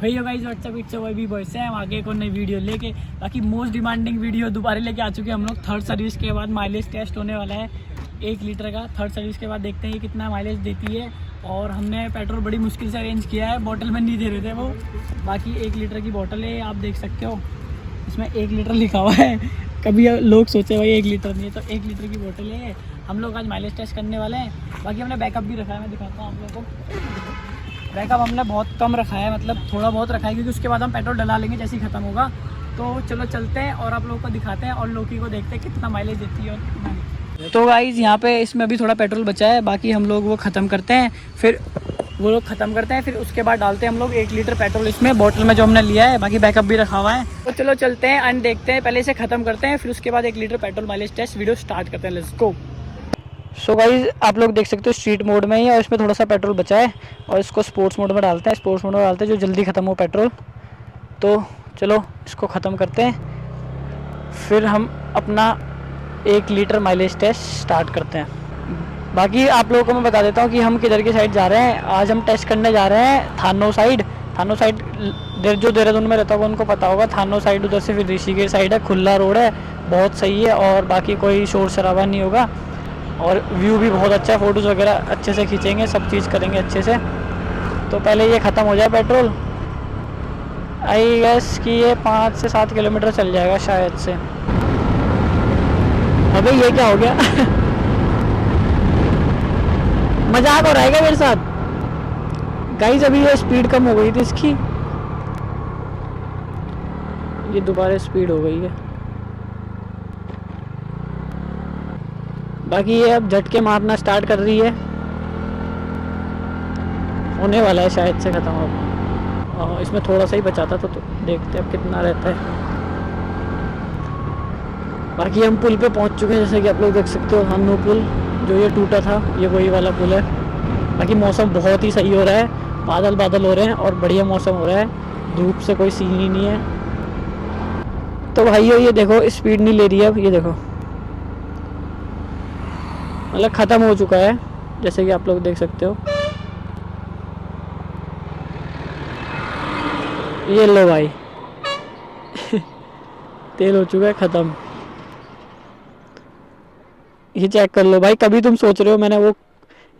भैया guys WhatsApp it's वही भी बॉयस है। हम आगे एक और नई वीडियो लेके बाकी मोस्ट डिमांडिंग वीडियो दोबारा लेके आ चुके हैं हम लोग। थर्ड सर्विस के बाद माइलेज टेस्ट होने वाला है 1 लीटर का। थर्ड सर्विस के बाद देखते हैं कितना माइलेज देती है। और हमने पेट्रोल बड़ी मुश्किल से अरेंज किया है, बॉटल में नहीं दे रहे थे वो। बाकी 1 लीटर की बॉटल है, आप देख सकते हो इसमें 1 लीटर लिखा हुआ है। कभी लोग सोचे भाई 1 लीटर नहीं है, तो 1 लीटर की बोतल है। हम लोग आज माइलेज टेस्ट करने वाले हैं। बाकी हमने बैकअप भी रखा है, मैं दिखाता हूँ आप लोगों को। बैकअप हमने बहुत कम रखा है, मतलब थोड़ा बहुत रखा है, क्योंकि उसके बाद हम पेट्रोल डला लेंगे जैसे ही ख़त्म होगा। तो चलो चलते हैं और आप लोगों को दिखाते हैं और लोकी को देखते हैं कितना माइलेज देती है और कितना नहीं। तो गाइज़ यहाँ पे इसमें अभी थोड़ा पेट्रोल बचा है, बाकी हम लोग वो ख़त्म करते हैं, फिर वो लोग ख़त्म करते हैं, फिर उसके बाद डालते हैं हम लोग 1 लीटर पेट्रोल इसमें बोतल में जो हमने लिया है। बाकी बैकअप भी रखा हुआ है। तो चलो चलते हैं एंड देखते हैं, पहले इसे ख़त्म करते हैं, फिर उसके बाद 1 litre petrol mileage test video start करते हैं। Let's go. सो गाइज आप लोग देख सकते हो स्ट्रीट मोड में ही है और इसमें थोड़ा सा पेट्रोल बचा है और इसको स्पोर्ट्स मोड में डालते हैं। स्पोर्ट्स मोड में डालते हैं जो जल्दी ख़त्म हो पेट्रोल। तो चलो इसको ख़त्म करते हैं, फिर हम अपना 1 लीटर माइलेज टेस्ट स्टार्ट करते हैं। बाकी आप लोगों को मैं बता देता हूँ कि हम किधर की साइड जा रहे हैं। आज हम टेस्ट करने जा रहे हैं थानो साइड। थानो साइड जो देहरादून में रहता होगा उनको पता होगा। थानो साइड उधर से फिर ऋषिकेश साइड है, खुला रोड है, बहुत सही है और बाकी कोई शोर शराबा नहीं होगा और व्यू भी बहुत अच्छा है। फ़ोटोज़ वगैरह अच्छे से खींचेंगे, सब चीज़ करेंगे अच्छे से। तो पहले ये ख़त्म हो जाए पेट्रोल। आई गेस कि ये 5 से 7 किलोमीटर चल जाएगा शायद से। अबे ये क्या हो गया? मजाक हो रहा है क्या मेरे साथ? गाइस अभी ये स्पीड कम हो गई थी इसकी, ये दोबारा स्पीड हो गई है। बाकी ये अब झटके मारना स्टार्ट कर रही है, होने वाला है शायद से ख़त्म अब। इसमें थोड़ा सा ही बचा था तो देखते हैं अब कितना रहता है। बाकी हम पुल पे पहुंच चुके हैं, जैसे कि आप लोग देख सकते हो। हन्नू पुल जो ये टूटा था, ये वही वाला पुल है। बाकी मौसम बहुत ही सही हो रहा है, बादल बादल हो रहे हैं और बढ़िया मौसम हो रहा है, धूप से कोई सीन ही नहीं है। तो भाइयों ये देखो स्पीड नहीं ले रही है अब, ये देखो मतलब ख़त्म हो चुका है जैसे कि आप लोग देख सकते हो। ये लो भाई तेल हो चुका है ख़त्म। ये चेक कर लो भाई, कभी तुम सोच रहे हो मैंने वो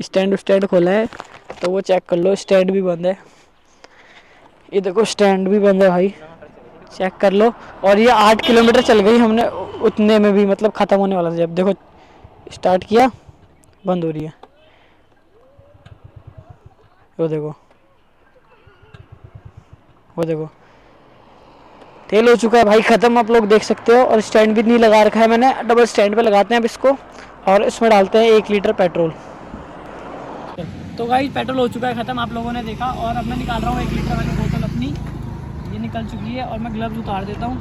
स्टैंड खोला है तो वो चेक कर लो, स्टैंड भी बंद है। ये देखो स्टैंड भी बंद है भाई, चेक कर लो। और ये 8 किलोमीटर चल गई हमने उतने में भी, मतलब ख़त्म होने वाला था जब देखो स्टार्ट किया बंद हो रही है। वो देखो वो देखो तेल हो चुका है भाई ख़त्म, आप लोग देख सकते हो। और स्टैंड भी नहीं लगा रखा है मैंने, डबल स्टैंड पे लगाते हैं अब इसको और इसमें डालते हैं 1 लीटर पेट्रोल। तो गाइस पेट्रोल हो चुका है ख़त्म, आप लोगों ने देखा। और अब मैं निकाल रहा हूँ 1 लीटर वाली बोतल अपनी, ये निकल चुकी है। और मैं ग्लव्स उतार देता हूँ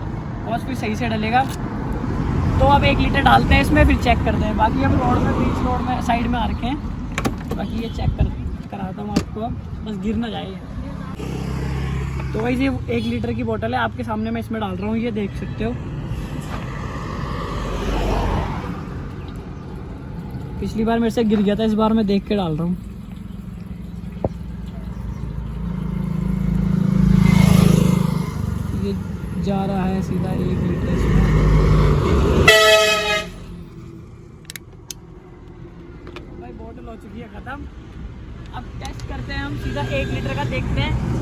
और फिर सही से डलेगा। तो अब 1 लीटर डालते हैं इसमें, फिर चेक करते हैं। बाकी हम रोड में, बीच रोड में साइड में आ रखे हैं। बाकी ये चेक कराता हूँ आपको, बस गिर ना जाए। तो भाई ये 1 लीटर की बोतल है, आपके सामने मैं इसमें डाल रहा हूँ, ये देख सकते हो। पिछली बार मेरे से गिर गया था, इस बार मैं देख के डाल रहा हूँ। ये जा रहा है सीधा 1 लीटर इसमें। भाई बोतल हो चुकी है ख़त्म। अब टेस्ट करते हैं हम सीधा 1 लीटर का, देखते हैं।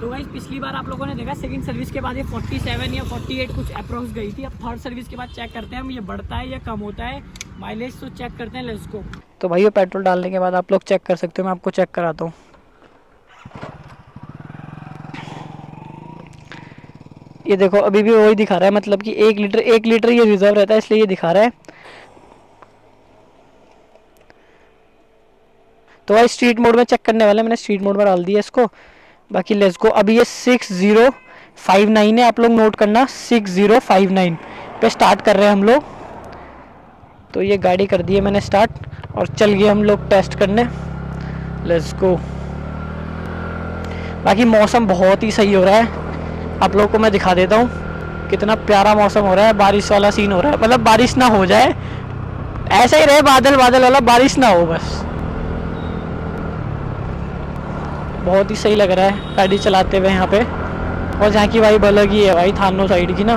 तो गाइस पिछली बार आप लोगों ने देखा सेकंड सर्विस के बाद ये 47 या 48 कुछ अप्रोक्स गई थी। अब थर्ड सर्विस के बाद चेक करते हैं हम ये बढ़ता है या कम होता है माइलेज, तो चेक करते हैं। Let's go. तो भाई ये पेट्रोल डालने के बाद आप लोग चेक कर सकते हो, मैं आपको चेक कराता हूँ। ये देखो अभी भी वही दिखा रहा है, मतलब कि 1 लीटर ये रिजर्व रहता है इसलिए ये दिखा रहा है। तो भाई स्ट्रीट मोड में चेक करने वाले, मैंने स्ट्रीट मोड में डाल दिया इसको। बाकी लेट्स गो। अभी ये 6059 है, आप लोग नोट करना 6059 पे स्टार्ट कर रहे हैं हम लोग। तो ये गाड़ी कर दी है मैंने स्टार्ट और चल गए हम लोग टेस्ट करने। Let's go. बाकी मौसम बहुत ही सही हो रहा है, आप लोगों को मैं दिखा देता हूँ कितना प्यारा मौसम हो रहा है। बारिश वाला सीन हो रहा है, मतलब बारिश ना हो जाए, ऐसा ही रहे बादल बादल वाला, बारिश ना हो बस। बहुत ही सही लग रहा है गाड़ी चलाते हुए यहाँ पे। और जहाँ की वाइब अलग ही है भाई, थानो साइड की ना।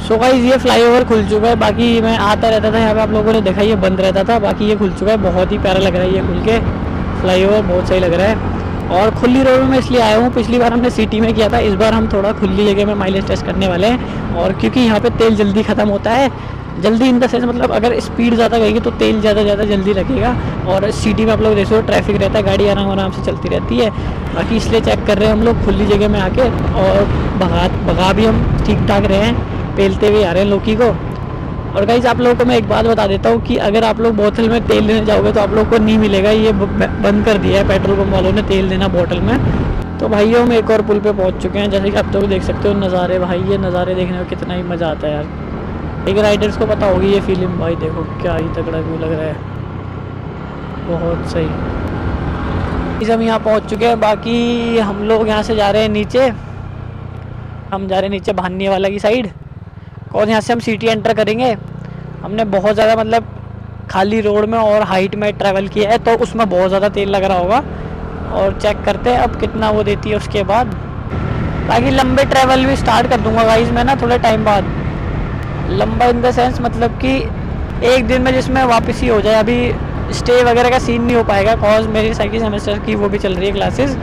सो गाइस ये फ्लाईओवर खुल चुका है। बाकी मैं आता रहता था यहाँ पे, आप लोगों ने देखा ये बंद रहता था। बाकी ये खुल चुका है, बहुत ही प्यारा लग रहा है ये खुल के। फ्लाईओवर बहुत सही लग रहा है। और खुली रोड में इसलिए आया हूँ, पिछली बार हमने सिटी में किया था, इस बार हम थोड़ा खुली जगह में माइलेज टेस्ट करने वाले हैं। और क्योंकि यहाँ पे तेल जल्दी ख़त्म होता है, जल्दी इन द सेंस मतलब अगर स्पीड ज़्यादा गएगी तो तेल ज़्यादा जल्दी लगेगा। और सिटी में आप लोग देखो ट्रैफिक रहता है, गाड़ी आराम से चलती रहती है। बाकी इसलिए चेक कर रहे हैं हम लोग खुली जगह में आके। और भगा भी हम ठीक ठाक रहे हैं, पेलते हुए आ रहे हैं लोकी को। और गाइस आप लोगों को मैं एक बात बता देता हूँ कि अगर आप लोग बोतल में तेल लेने जाओगे तो आप लोग को नहीं मिलेगा, ये बंद कर दिया है पेट्रोल पंप वालों ने तेल देना बोतल में। तो भाइयों हम एक और पुल पे पहुँच चुके हैं, जैसे कि आप तो देख सकते हो नज़ारे। भाई ये नज़ारे देखने में कितना ही मज़ा आता है यार। एक राइडर्स को पता होगी ये फीलिंग। भाई देखो क्या ही तगड़ा व्यू लग रहा है, बहुत सही। हम यहाँ पहुँच चुके हैं। बाकी हम लोग यहाँ से जा रहे हैं नीचे, हम जा रहे हैं नीचे भान्नी वाला की साइड। और यहाँ से हम सिटी एंटर करेंगे। हमने बहुत ज़्यादा मतलब खाली रोड में और हाइट में ट्रैवल किया है, तो उसमें बहुत ज़्यादा तेल लग रहा होगा। और चेक करते हैं अब कितना वो देती है उसके बाद। बाकी लंबे ट्रैवल भी स्टार्ट कर दूंगा गाइस मैं ना थोड़े टाइम बाद। लंबा इन द सेंस मतलब कि एक दिन में जिसमें वापसी हो जाए। अभी स्टे वगैरह का सीन नहीं हो पाएगा, कॉज मेरी सेकंड सेमेस्टर की वो भी चल रही है क्लासेस,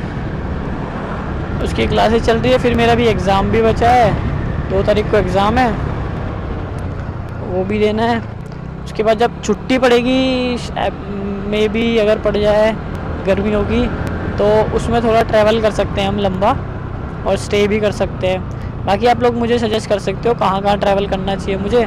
उसकी क्लासेस चल रही है। फिर मेरा भी एग्ज़ाम भी बचा है, 2 तारीख को एग्ज़ाम है, वो भी देना है। उसके बाद जब छुट्टी पड़ेगी, मे बी अगर पड़ जाए गर्मी होगी तो उसमें थोड़ा ट्रैवल कर सकते हैं हम लंबा, और स्टे भी कर सकते हैं। बाकी आप लोग मुझे सजेस्ट कर सकते हो कहाँ ट्रैवल करना चाहिए मुझे।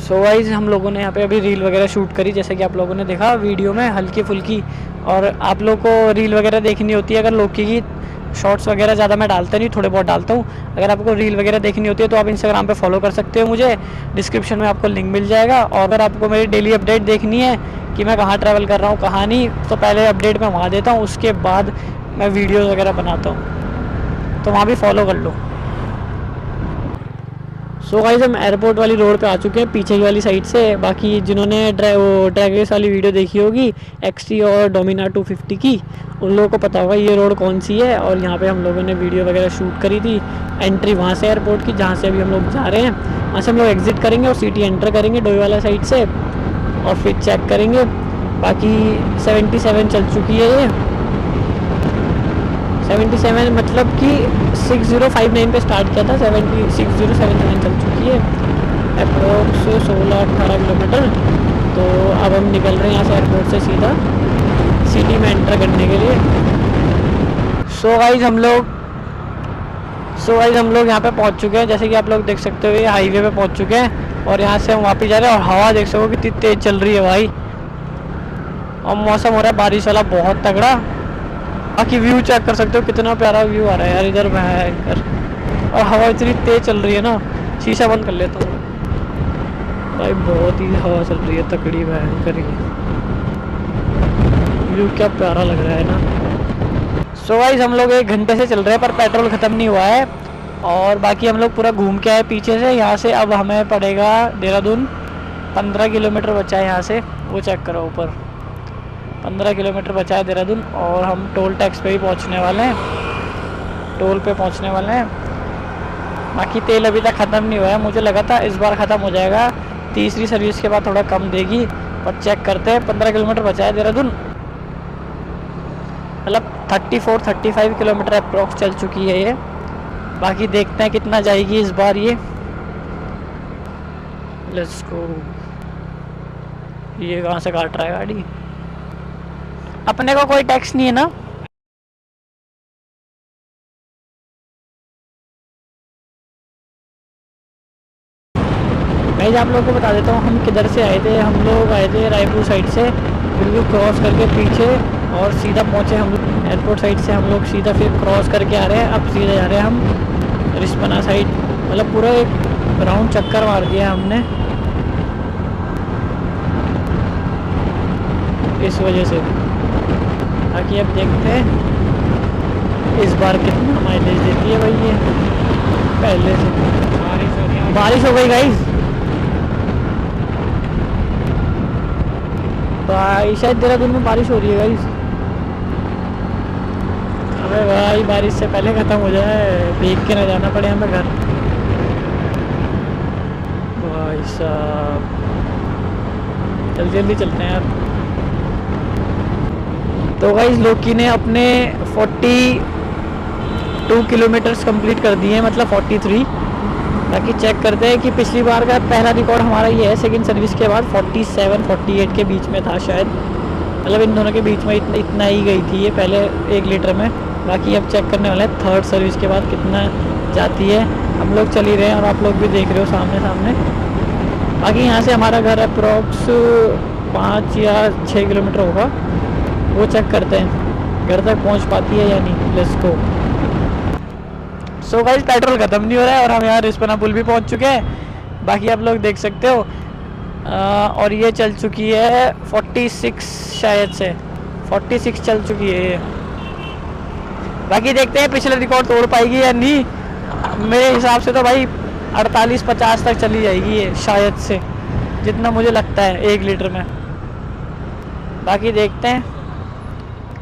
सो गाइस हम लोगों ने यहाँ पे अभी रील वगैरह शूट करी, जैसे कि आप लोगों ने देखा वीडियो में हल्की फुल्की। और आप लोग को रील वगैरह देखनी होती है, अगर लोकी की शॉर्ट्स वगैरह ज़्यादा मैं डालता नहीं, थोड़े बहुत डालता हूँ। अगर आपको रील वगैरह देखनी होती है तो आप इंस्टाग्राम पे फॉलो कर सकते हो मुझे, डिस्क्रिप्शन में आपको लिंक मिल जाएगा। और अगर आपको मेरी डेली अपडेट देखनी है कि मैं कहाँ ट्रैवल कर रहा हूँ कहाँ नहीं, तो पहले अपडेट मैं वहाँ देता हूँ, उसके बाद मैं वीडियोज़ वगैरह बनाता हूँ, तो वहाँ भी फॉलो कर लो। सो गाइस हम एयरपोर्ट वाली रोड पे आ चुके हैं, पीछे की वाली साइड से। बाकी जिन्होंने ड्रैग रेस वाली वीडियो देखी होगी XT और डोमिनार 250 की, उन लोगों को पता होगा ये रोड कौन सी है। और यहाँ पे हम लोगों ने वीडियो वगैरह शूट करी थी। एंट्री वहाँ से एयरपोर्ट की, जहाँ से अभी हम लोग जा रहे हैं, वहाँ से हम लोग एग्जिट करेंगे और सिटी एंटर करेंगे डोई वाला साइड से, और फिर चेक करेंगे। बाकी 77 चल चुकी है ये, 77 मतलब कि 6059 पे स्टार्ट किया था, 6079 चल चुकी है, अप्रोक्स 16-18 किलोमीटर। तो अब हम निकल रहे हैं यहाँ से एयरपोर्ट से सीधा सिटी में एंटर करने के लिए। सो गाइस हम लोग यहाँ पे पहुँच चुके हैं, जैसे कि आप लोग देख सकते हो ये हाईवे पे पहुँच चुके हैं। और यहाँ से हम वापस जा रहे हैं, और हवा देख सको कितनी तेज़ चल रही है भाई। और मौसम हो रहा है बारिश वाला बहुत तगड़ा। बाकी व्यू चेक कर सकते हो कितना प्यारा व्यू आ रहा है यार इधर भयंकर। और हवा इतनी तेज चल रही है ना, शीशा बंद कर लेता हूँ भाई, बहुत ही हवा चल रही है तकड़ी भयंकर ही। व्यू क्या प्यारा लग रहा है ना। सो गाइस हम लोग 1 घंटे से चल रहे हैं पर पेट्रोल ख़त्म नहीं हुआ है। और बाकी हम लोग पूरा घूम के आए पीछे से। यहाँ से अब हमें पड़ेगा देहरादून, 15 किलोमीटर बचा है यहाँ से, वो चेक करो ऊपर 15 किलोमीटर बचा है देहरादून। और हम टोल टैक्स पे ही पहुंचने वाले हैं, टोल पे पहुंचने वाले हैं। बाकी तेल अभी तक ख़त्म नहीं हुआ है, मुझे लगा था इस बार ख़त्म हो जाएगा, तीसरी सर्विस के बाद थोड़ा कम देगी, पर चेक करते हैं। 15 किलोमीटर बचा है देहरादून, मतलब 34-35 किलोमीटर अप्रॉक्स चल चुकी है ये। बाकी देखते हैं कितना जाएगी इस बार ये। Let's go. ये कहाँ से काट रहा है गाड़ी, अपने को कोई टैक्स नहीं है ना। मैं आप लोगों को बता देता हूँ हम किधर से आए थे। हम लोग आए थे रायपुर साइड से, बिल्कुल क्रॉस करके पीछे, और सीधा पहुँचे हम एयरपोर्ट साइड से। हम लोग सीधा फिर क्रॉस करके आ रहे हैं, अब सीधा जा रहे हैं हम रिस्पना साइड। मतलब पूरा एक राउंड चक्कर मार दिया हमने। इस वजह से। बाकी अब देखते हैं इस बार कितना माइलेज देती है भाई ये पहले से। बारिश हो गई गाइस भाई, शायद देहरादून में बारिश हो रही है गाइस। अबे भाई बारिश से पहले ख़त्म हो जाए, भीग के ना जाना पड़े हमें घर। भाई साहब जल्दी जल्दी चलते हैं यार। तो गाइस लोकी ने अपने 42 किलोमीटर्स कंप्लीट कर दिए हैं, मतलब 43। बाकी चेक करते हैं कि पिछली बार का पहला रिकॉर्ड हमारा ये है सेकंड सर्विस के बाद 47-48 के बीच में था शायद, मतलब इन दोनों के बीच में इतना ही गई थी ये पहले 1 लीटर में। बाकी अब चेक करने वाले हैं थर्ड सर्विस के बाद कितना जाती है। हम लोग चल ही रहे हैं और आप लोग भी देख रहे हो सामने सामने। बाकी यहाँ से हमारा घर अप्रॉक्स 5 या 6 किलोमीटर होगा, वो चेक करते हैं घर तक पहुँच पाती है या नहीं। Let's go. So guys petrol ख़त्म नहीं हो रहा है और हम यहाँ रिस्पना पुल भी पहुँच चुके हैं। बाकी आप लोग देख सकते हो और ये चल चुकी है 46 शायद से 46 चल चुकी है ये। बाकी देखते हैं पिछले रिकॉर्ड तोड़ पाएगी या नहीं। मेरे हिसाब से तो भाई 48-50 तक चली जाएगी ये शायद से, जितना मुझे लगता है 1 लीटर में। बाकी देखते हैं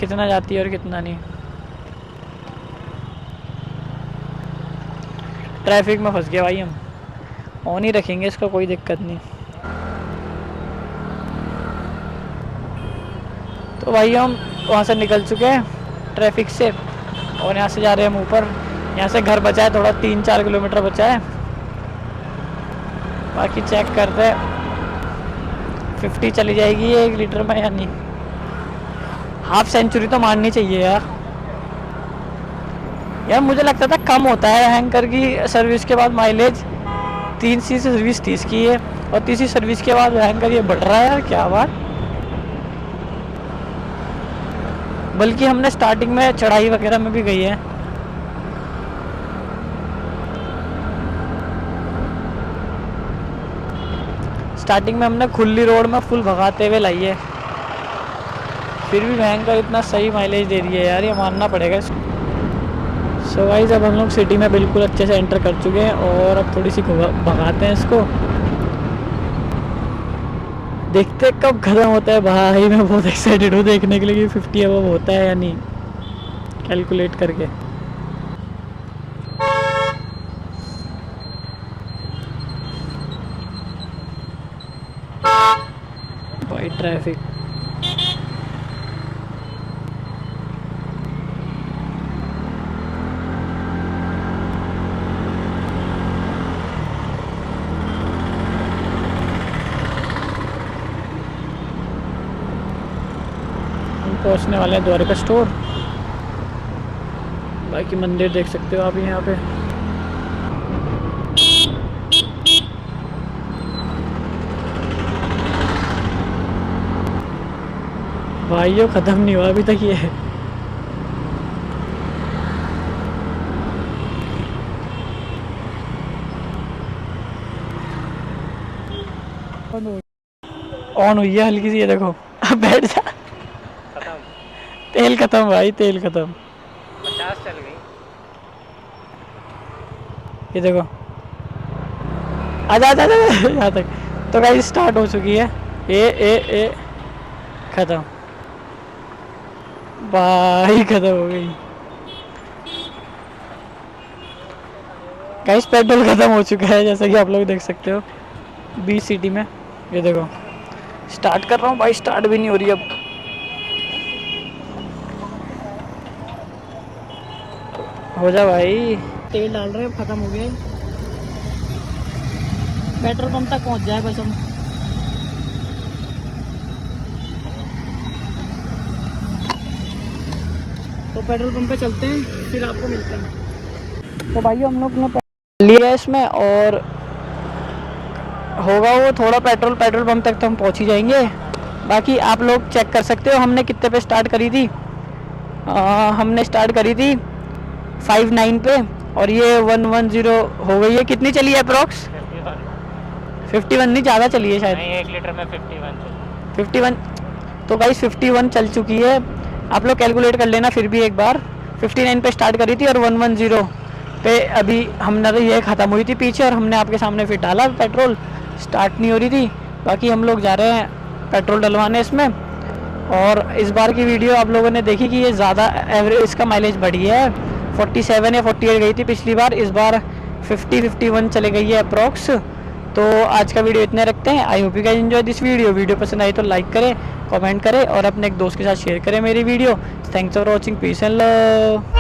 कितना जाती है और कितना नहीं। ट्रैफिक में फंस गया भाई, हम ऑन ही रखेंगे इसका, कोई दिक्कत नहीं। तो भाई हम वहाँ से निकल चुके हैं ट्रैफिक से और यहाँ से जा रहे हैं हम ऊपर। यहाँ से घर बचा है थोड़ा 3-4 किलोमीटर बचा है। बाकी चेक करते हैं 50 चली जाएगी 1 लीटर में या नहीं। हाफ सेंचुरी तो मारनी चाहिए यार। यार मुझे लगता था कम होता है हैंकर की सर्विस के बाद माइलेज। 3सी सर्विस 30 की है और तीसरी सर्विस के बाद हैंकर ये बढ़ रहा है यार, क्या बात। बल्कि हमने स्टार्टिंग में चढ़ाई वगैरह में भी गई है। स्टार्टिंग में हमने खुली रोड में फुल भगाते हुए लाई है, फिर भी भयंकर इतना सही माइलेज दे रही है यार, ये मानना पड़ेगा इसको। सो गाइस अब हम लोग सिटी में बिल्कुल अच्छे से एंटर कर चुके हैं और अब थोड़ी सी भगाते हैं इसको, देखते कब खत्म होता है। भाई मैं बहुत एक्साइटेड हूँ देखने के लिए कि 50 अब होता है या नहीं, कैलकुलेट करके। भाई ट्रैफिक पहुंचने वाले हैं द्वारका स्टोर। बाकी मंदिर देख सकते हो आप यहाँ पे। भाइयों ख़त्म नहीं हुआ अभी तक ये। ऑन हुई है हल्की सी, ये देखो। बैठ जा। तेल खत्म भाई, तेल खत्म। 50 चल गई। ये देखो आजा आजा यहाँ तक। तो गाइस स्टार्ट हो चुकी है। ए खत्म भाई, खत्म हो गई गाइस। पेट्रोल खत्म हो चुका है जैसा कि आप लोग देख सकते हो 20 सिटी में। ये देखो स्टार्ट कर रहा हूँ भाई, स्टार्ट भी नहीं हो रही अब। हो जा भाई। तेल डाल रहे हैं, खत्म हो गया। पेट्रोल पंप तक पहुंच जाए बस हम। तो पेट्रोल पंप पे चलते हैं, फिर आपको मिलते हैं। तो भाई हम लोग ने लिया इसमें और होगा वो थोड़ा पेट्रोल पंप तक तो हम पहुंच ही जाएंगे। बाकी आप लोग चेक कर सकते हो हमने कितने पे स्टार्ट करी थी। हमने स्टार्ट करी थी 59 पे और ये 110 हो गई है। कितनी चली है अप्रॉक्स? 51 नहीं, ज़्यादा चली है शायद। नहीं, 1 लीटर में 51 51 तो गाइस 51 चल चुकी है, आप लोग कैलकुलेट कर लेना फिर भी एक बार। 59 पे स्टार्ट करी थी और 110 पे अभी हमने ये ख़त्म हुई थी पीछे, और हमने आपके सामने फिर डाला पेट्रोल, स्टार्ट नहीं हो रही थी। बाकी हम लोग जा रहे हैं पेट्रोल डलवाने इसमें। और इस बार की वीडियो आप लोगों ने देखी कि ये ज़्यादा एवरेज, इसका माइलेज बढ़ी है, 47 या 48 गई थी पिछली बार, इस बार 50-51 चले गई है अप्रॉक्स। तो आज का वीडियो इतने रखते हैं। I hope you guys enjoy this video पसंद आई तो लाइक करें, कमेंट करें और अपने एक दोस्त के साथ शेयर करें मेरी video. Thanks for watching, peace and love.